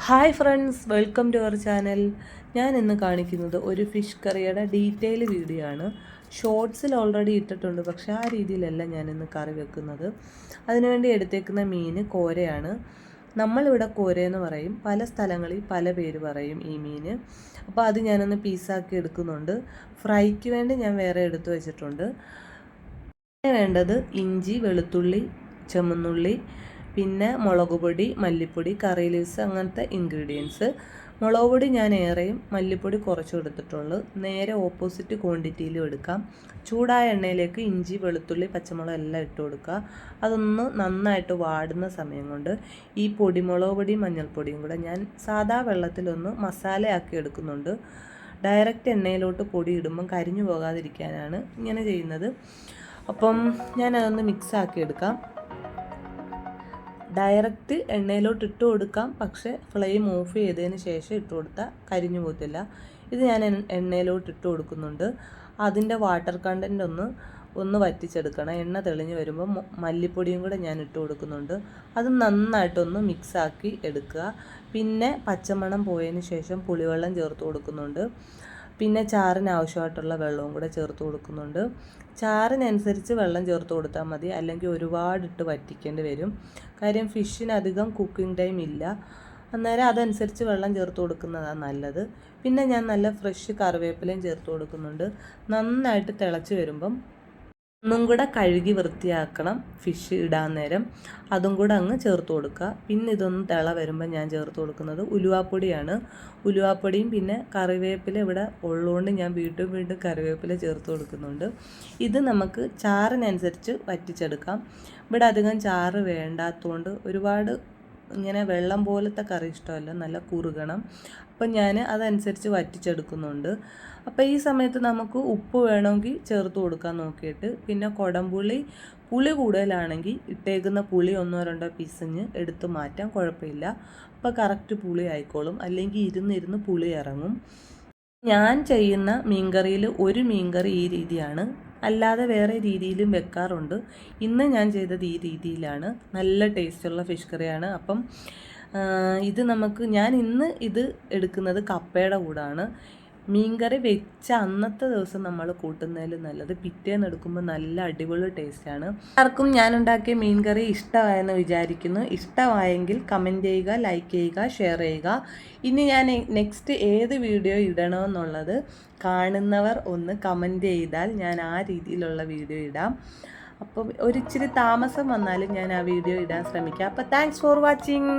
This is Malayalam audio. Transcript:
Hi friends, welcome to our channel. ഞാൻ ഇന്ന് കാണിക്കുന്നത് ഒരു ഫിഷ് കറിയുടെ ഡീറ്റെയിൽ വീഡിയോ ആണ്. ഷോർട്സിൽ ഓൾറെഡി ഇട്ടിട്ടുണ്ട്, പക്ഷേ ആ രീതിയിലല്ല ഞാനിന്ന് കറി വെക്കുന്നത്. അതിനുവേണ്ടി എടുത്തേക്കുന്ന മീൻ കോരയാണ്. നമ്മളിവിടെ കോരയെന്ന് പറയും, പല സ്ഥലങ്ങളിൽ പല പേര് പറയും ഈ മീൻ. അപ്പോൾ അത് ഞാനൊന്ന് പീസാക്കി എടുക്കുന്നുണ്ട്. ഫ്രൈക്ക് വേണ്ടി ഞാൻ വേറെ എടുത്തു വെച്ചിട്ടുണ്ട്. വേണ്ടത് ഇഞ്ചി, വെളുത്തുള്ളി, ചുമന്നുള്ളി, പിന്നെ മുളക് പൊടി, മല്ലിപ്പൊടി, കറി ലീവ്സ്, അങ്ങനത്തെ ഇൻഗ്രീഡിയൻസ്. മുളക് പൊടി ഞാൻ ഏറെയും മല്ലിപ്പൊടി കുറച്ചും എടുത്തിട്ടുള്ളൂ. നേരെ ഓപ്പോസിറ്റ് ക്വാണ്ടിറ്റിയിലും എടുക്കാം. ചൂടായ എണ്ണയിലേക്ക് ഇഞ്ചി, വെളുത്തുള്ളി, പച്ചമുളക് എല്ലാം ഇട്ട് കൊടുക്കുക. അതൊന്ന് നന്നായിട്ട് വാടുന്ന സമയം കൊണ്ട് ഈ പൊടിമുളക് പൊടിയും മഞ്ഞൾപ്പൊടിയും കൂടെ ഞാൻ സാദാ വെള്ളത്തിലൊന്ന് മസാലയാക്കി എടുക്കുന്നുണ്ട്. ഡയറക്റ്റ് എണ്ണയിലോട്ട് പൊടി ഇടുമ്പം കരിഞ്ഞു പോകാതിരിക്കാനാണ് ഇങ്ങനെ ചെയ്യുന്നത്. അപ്പം ഞാനതൊന്ന് മിക്സാക്കി എടുക്കാം. ഡയറക്റ്റ് എണ്ണയിലോട്ട് ഇട്ട് കൊടുക്കാം, പക്ഷേ ഫ്ലെയിം ഓഫ് ചെയ്തതിന് ശേഷം ഇട്ട് കൊടുത്താൽ കരിഞ്ഞു പോകത്തില്ല. ഇത് ഞാൻ എണ്ണയിലോട്ട് ഇട്ട് കൊടുക്കുന്നുണ്ട്. അതിൻ്റെ വാട്ടർ കണ്ടൻറ്റ് ഒന്ന് വറ്റിച്ചെടുക്കണം. എണ്ണ തെളിഞ്ഞ് വരുമ്പോൾ മല്ലിപ്പൊടിയും കൂടെ ഞാൻ ഇട്ട് കൊടുക്കുന്നുണ്ട്. അത് നന്നായിട്ടൊന്ന് മിക്സാക്കി എടുക്കുക. പിന്നെ പച്ചമണം പോയതിന് ശേഷം പുളിവെള്ളം ചേർത്ത് കൊടുക്കുന്നുണ്ട്. പിന്നെ ചാറിന് ആവശ്യമായിട്ടുള്ള വെള്ളവും കൂടെ ചേർത്ത് കൊടുക്കുന്നുണ്ട്. ചാറിനനുസരിച്ച് വെള്ളം ചേർത്ത് കൊടുത്താൽ മതി, അല്ലെങ്കിൽ ഒരുപാടിട്ട് വറ്റിക്കേണ്ടി വരും. കാര്യം ഫിഷിന് അധികം കുക്കിംഗ് ടൈം ഇല്ല. അന്നേരം അതനുസരിച്ച് വെള്ളം ചേർത്ത് കൊടുക്കുന്നതാണ് നല്ലത്. പിന്നെ ഞാൻ നല്ല ഫ്രഷ് കറിവേപ്പിലയും ചേർത്ത് കൊടുക്കുന്നുണ്ട്. നന്നായിട്ട് തിളച്ച് വരുമ്പം ഒന്നും കൂടെ കഴുകി വൃത്തിയാക്കണം ഫിഷ് ഇടാൻ നേരം. അതും കൂടെ അങ്ങ് ചേർത്ത് കൊടുക്കുക. പിന്നെ ഇതൊന്ന് തിള വരുമ്പോൾ ഞാൻ ചേർത്ത് കൊടുക്കുന്നത് ഉലുവാപ്പൊടിയാണ്. ഉലുവാപ്പൊടിയും പിന്നെ കറിവേപ്പില ഇവിടെ ഉള്ളതുകൊണ്ട് ഞാൻ വീണ്ടും കറിവേപ്പില ചേർത്ത് കൊടുക്കുന്നുണ്ട്. ഇത് നമുക്ക് ചാറിനനുസരിച്ച് വറ്റിച്ചെടുക്കാം. ഇവിടെ അധികം ചാറ് വേണ്ടാത്തതുകൊണ്ട് ഒരുപാട് ഇങ്ങനെ വെള്ളം പോലത്തെ കറി ഇഷ്ടമല്ല, നല്ല കുറുകണം. അപ്പം ഞാൻ അതനുസരിച്ച് വറ്റിച്ചെടുക്കുന്നുണ്ട്. അപ്പോൾ ഈ സമയത്ത് നമുക്ക് ഉപ്പ് വേണമെങ്കിൽ ചേർത്ത് കൊടുക്കാൻ നോക്കിയിട്ട്, പിന്നെ കുടംപുളി, പുളി കൂടുതലാണെങ്കിൽ ഇട്ടേക്കുന്ന പുളി 1-2 പീസിന് എടുത്ത് മാറ്റാം, കുഴപ്പമില്ല. അപ്പോൾ കറക്റ്റ് പുളി ആയിക്കോളും, അല്ലെങ്കിൽ ഇരുന്ന് പുളി ഇറങ്ങും. ഞാൻ ചെയ്യുന്ന മീൻകറിയിൽ ഒരു മീൻകറി ഈ രീതിയാണ്, അല്ലാതെ വേറെ രീതിയിലും വെക്കാറുണ്ട്. ഇന്ന് ഞാൻ ചെയ്തത് ഈ രീതിയിലാണ്. നല്ല ടേസ്റ്റുള്ള ഫിഷ് കറിയാണ്. അപ്പം ഞാൻ ഇന്ന് ഇത് എടുക്കുന്നത് കപ്പയുടെ കൂടാണ്. മീൻകറി വെച്ച അന്നത്തെ ദിവസം നമ്മൾ കൂട്ടുന്നതിൽ നല്ലത് പിറ്റേന്ന് എടുക്കുമ്പോൾ നല്ല അടിപൊളി ടേസ്റ്റാണ്. ആർക്കും ഞാനുണ്ടാക്കിയ മീൻകറി ഇഷ്ടമായെന്ന് വിചാരിക്കുന്നു. ഇഷ്ടമായെങ്കിൽ കമൻറ്റ് ചെയ്യുക, ലൈക്ക് ചെയ്യുക, ഷെയർ ചെയ്യുക. ഇനി ഞാൻ നെക്സ്റ്റ് ഏത് വീഡിയോ ഇടണമെന്നുള്ളത് കാണുന്നവർ ഒന്ന് കമൻറ്റ് ചെയ്താൽ ഞാൻ ആ രീതിയിലുള്ള വീഡിയോ ഇടാം. അപ്പം ഒരിച്ചിരി താമസം വന്നാലും ഞാൻ ആ വീഡിയോ ഇടാൻ ശ്രമിക്കാം. അപ്പോൾ താങ്ക്സ് ഫോർ വാച്ചിങ്.